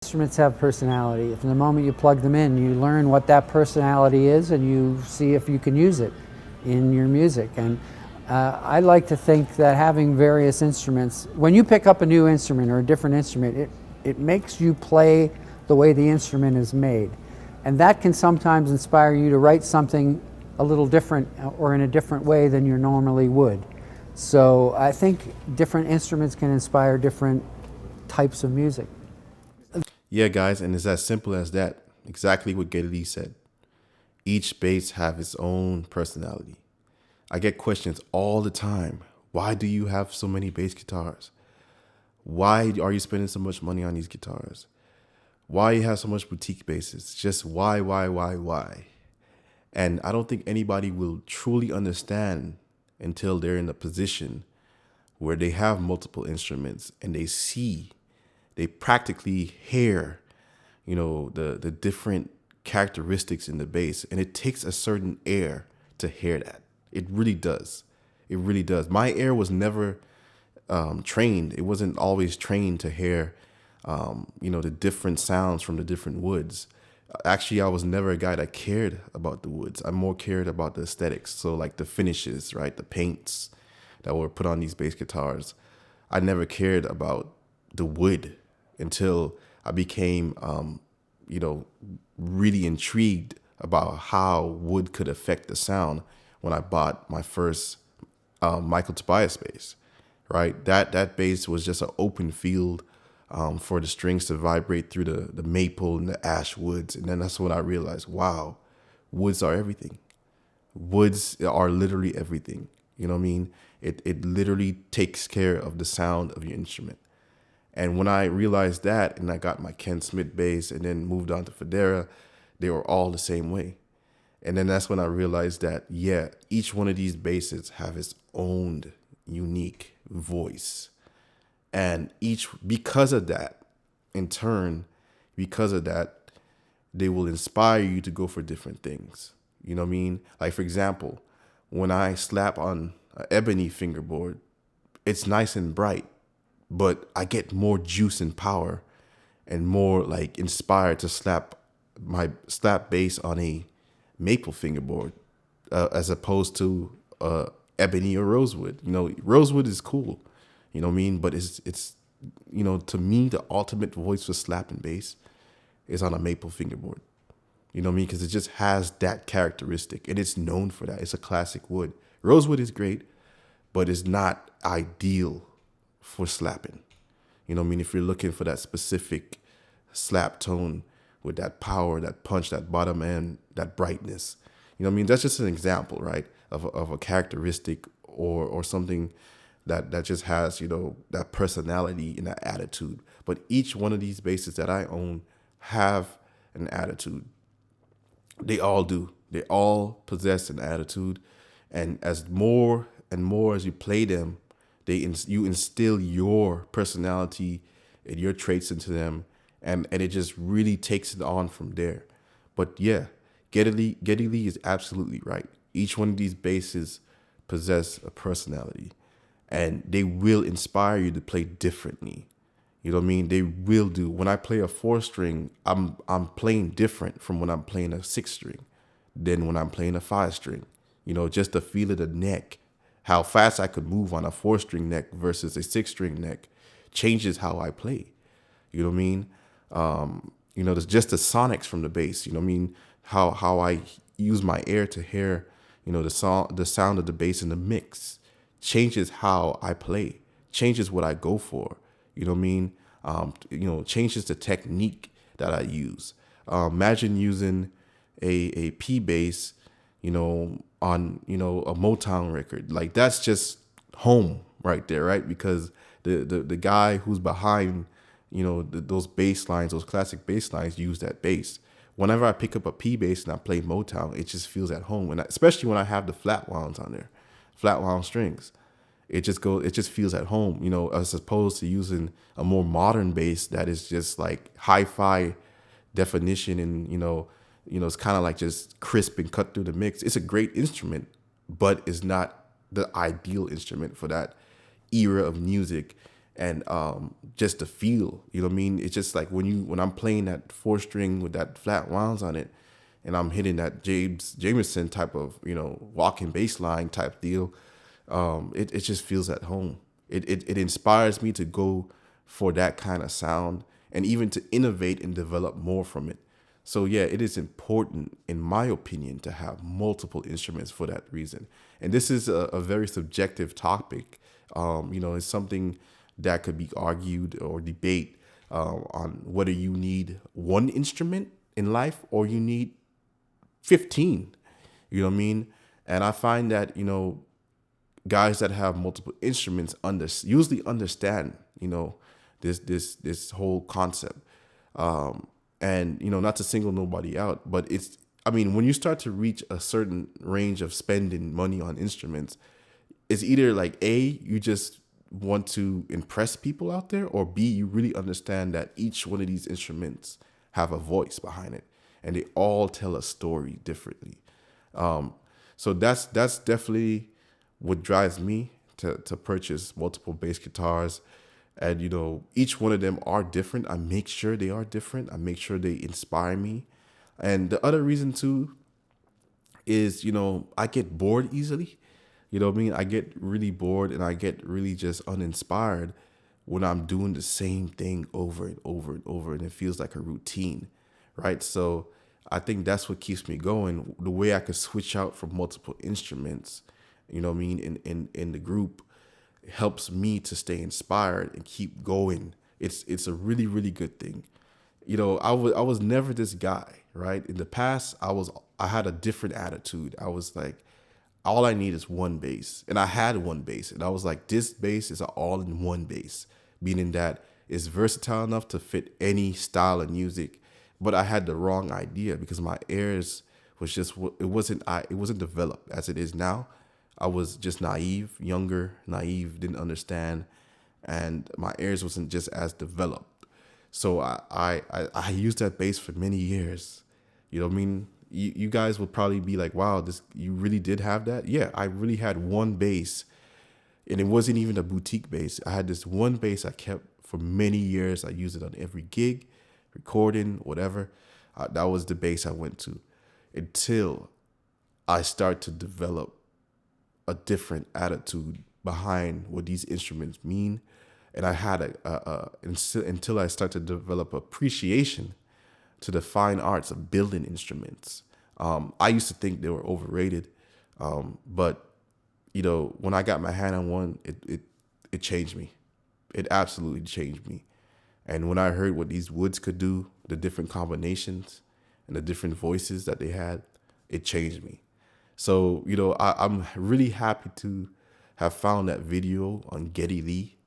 instruments have personality. From the moment you plug them in, you learn what that personality is and you see if you can use it in your music. And I like to think that having various instruments, when you pick up a new instrument or a different instrument, it makes you play the way the instrument is made. And that can sometimes inspire you to write something a little different or in a different way than you normally would. So I think different instruments can inspire different types of music. Yeah, guys, and it's as simple as that. Exactly what Geddy Lee said. Each bass have its own personality. I get questions all the time. Why do you have so many bass guitars? Why are you spending so much money on these guitars? Why you have so much boutique basses? Just why? And I don't think anybody will truly understand until they're in a position where they have multiple instruments and they practically hear, the different characteristics in the bass. And it takes a certain air to hear that. It really does. It really does. My ear was never trained. It wasn't always trained to hear, the different sounds from the different woods. Actually, I was never a guy that cared about the woods. I more cared about the aesthetics. So like the finishes, right? The paints that were put on these bass guitars. I never cared about the wood until I became, really intrigued about how wood could affect the sound when I bought my first Michael Tobias bass, right? That bass was just an open field for the strings to vibrate through the maple and the ash woods. And then that's when I realized, wow, woods are everything. Woods are literally everything. You know what I mean? It literally takes care of the sound of your instrument. And when I realized that, and I got my Ken Smith bass and then moved on to Federa, they were all the same way. And then that's when I realized that, yeah, each one of these basses have its own unique voice. And because of that, in turn, because of that, they will inspire you to go for different things. You know what I mean? Like, for example, when I slap on an ebony fingerboard, it's nice and bright, but I get more juice and power and more like inspired to slap bass on a maple fingerboard as opposed to ebony or rosewood. Rosewood is cool, you know what I mean? But it's to me, the ultimate voice for slapping bass is on a maple fingerboard. You know what I mean? Because it just has that characteristic and it's known for that. It's a classic wood. Rosewood is great, but it's not ideal for slapping. You know what I mean? If you're looking for that specific slap tone with that power, that punch, that bottom end, that brightness. You know what I mean? That's just an example, right? Of a characteristic or something that just has, that personality and that attitude. But each one of these basses that I own have an attitude. They all do. They all possess an attitude. And as more and more as you play them, you instill your personality and your traits into them. And it just really takes it on from there. But yeah, Geddy Lee is absolutely right. Each one of these basses possess a personality. And they will inspire you to play differently. You know what I mean? They will do. When I play a 4-string, I'm playing different from when I'm playing a 6-string than when I'm playing a 5-string. Just the feel of the neck, how fast I could move on a 4-string neck versus a 6-string neck changes how I play. You know what I mean? There's just the sonics from the bass. You know what I mean? How I use my ear to hear, the sound of the bass in the mix changes how I play, changes what I go for. You know what I mean? Changes the technique that I use. Imagine using a P bass, on, a Motown record. Like that's just home right there, right? Because the guy who's behind, those bass lines, those classic bass lines use that bass. Whenever I pick up a P bass and I play Motown, it just feels at home. And especially when I have the flat wounds on there, flat wound strings. It just feels at home, as opposed to using a more modern bass that is just like hi-fi definition and, it's kind of like just crisp and cut through the mix. It's a great instrument, but it's not the ideal instrument for that era of music and just the feel. You know what I mean? It's just like when I'm playing that 4 string with that flat wounds on it, and I'm hitting that Jameson type of walking bass line type deal. It just feels at home. It inspires me to go for that kind of sound and even to innovate and develop more from it. So yeah, it is important, in my opinion, to have multiple instruments for that reason. And this is a very subjective topic. It's something that could be argued or debate on whether you need one instrument in life or you need 15. You know what I mean? And I find that, guys that have multiple instruments usually understand, this whole concept. And not to single nobody out, but when you start to reach a certain range of spending money on instruments, it's either like A, you just want to impress people out there, or B, you really understand that each one of these instruments have a voice behind it and they all tell a story differently. So that's definitely what drives me to purchase multiple bass guitars. And each one of them are different. I make sure they are different. I make sure they inspire me. And the other reason too is I get bored easily. You know what I mean? I get really bored and I get really just uninspired when I'm doing the same thing over and over and over, and it feels like a routine, right? So I think that's what keeps me going. The way I could switch out from multiple instruments, you know what I mean, in the group, helps me to stay inspired and keep going. It's a really, really good thing. I was never this guy, right? In the past, I had a different attitude. I was like, all I need is one bass. And I had one bass. And I was like, this bass is an all-in-one bass, meaning that it's versatile enough to fit any style of music. But I had the wrong idea because my ears it wasn't developed as it is now. I was just younger, naive, didn't understand, and my ears wasn't just as developed. So I used that bass for many years. You know what I mean? You guys would probably be like, wow, you really did have that? Yeah, I really had one bass, and it wasn't even a boutique bass. I had this one bass I kept for many years. I used it on every gig, recording, whatever. That was the bass I went to until I start to develop a different attitude behind what these instruments mean. And I had until I started to develop appreciation to the fine arts of building instruments. I used to think they were overrated, but when I got my hand on one, it changed me. It absolutely changed me. And when I heard what these woods could do, the different combinations and the different voices that they had, it changed me. So I'm really happy to have found that video on Geddy Lee,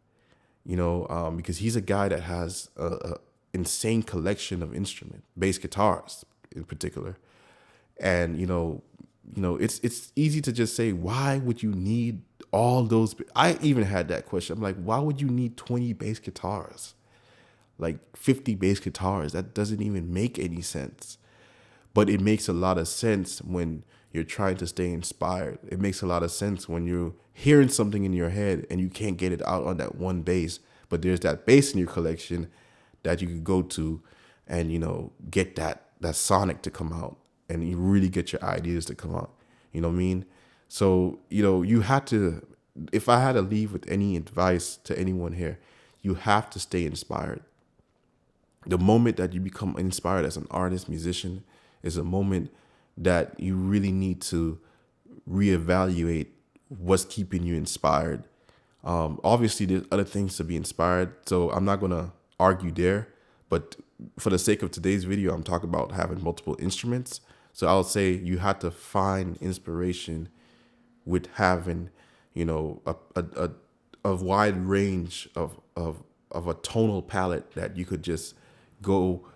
because he's a guy that has a insane collection of instruments, bass guitars in particular. And it's easy to just say, why would you need all those? I even had that question. I'm like, why would you need 20 bass guitars? Like 50 bass guitars? That doesn't even make any sense. But it makes a lot of sense when you're trying to stay inspired. It makes a lot of sense when you're hearing something in your head and you can't get it out on that one bass, but there's that bass in your collection that you could go to and, get that sonic to come out and you really get your ideas to come out. You know what I mean? So, you had to, if I had to leave with any advice to anyone here, you have to stay inspired. The moment that you become inspired as an artist, musician, is a moment that you really need to reevaluate what's keeping you inspired. Obviously, there's other things to be inspired, so I'm not going to argue there. But for the sake of today's video, I'm talking about having multiple instruments. So I'll say you have to find inspiration with having, a wide range of a tonal palette that you could just go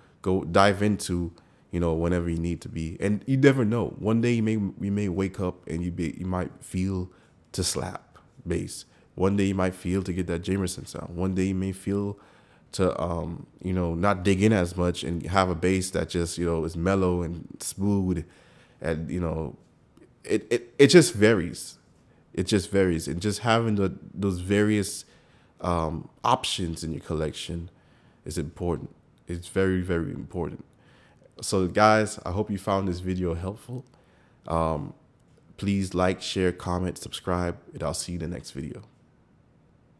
dive into, whenever you need to be. And you never know. One day you may wake up and you might feel to slap bass. One day you might feel to get that Jamerson sound. One day you may feel to not dig in as much and have a bass that just is mellow and smooth, and it just varies. It just varies, and just having those various options in your collection is important. It's very, very important. So guys, I hope you found this video helpful. Please like, share, comment, subscribe, and I'll see you in the next video.